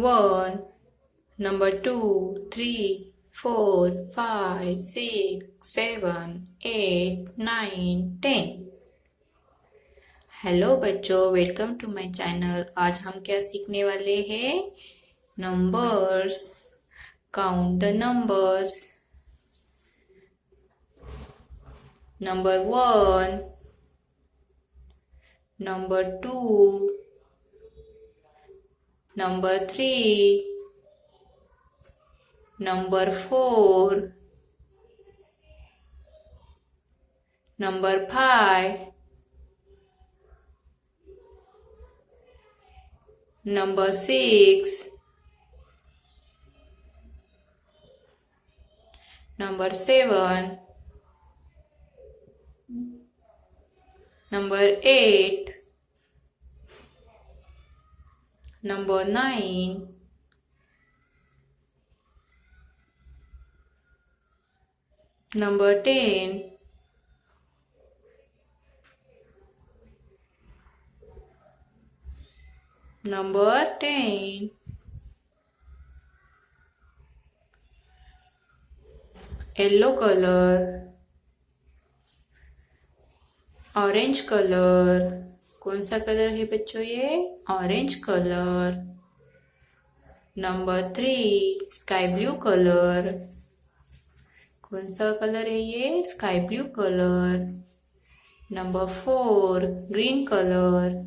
1, number 2, 3, 4, 5, 6, 7, 8, 9, 10। Hello बच्चों, welcome to my channel. आज हम क्या सीखने वाले हैं? Numbers. Count the numbers. Number 1, number 2, number 3, number 4, number 5, number 6, number 7, number 8, number 9, number 10, number 10, yellow color, orange colour. कौन सा कलर है बच्चों? ये orange colour. Number 3, sky blue colour. कौन सा कलर है ये? Sky blue colour. Number 4, green colour.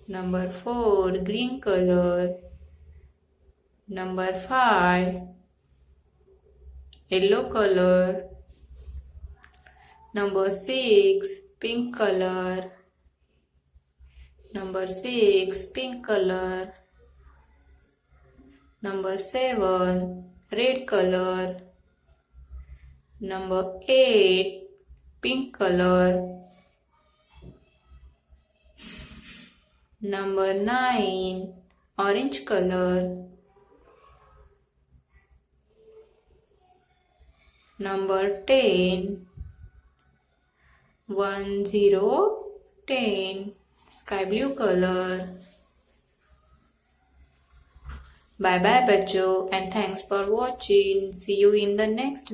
Number 4, green colour. Number 5, yellow colour. Number 6, pink color. Number 6, pink color. Number 7, red color. Number 8, pink color. Number 9, orange color. Number 10, 1, 0, 10, sky blue color. Bye bye बच्चों, and thanks for watching. See you in the next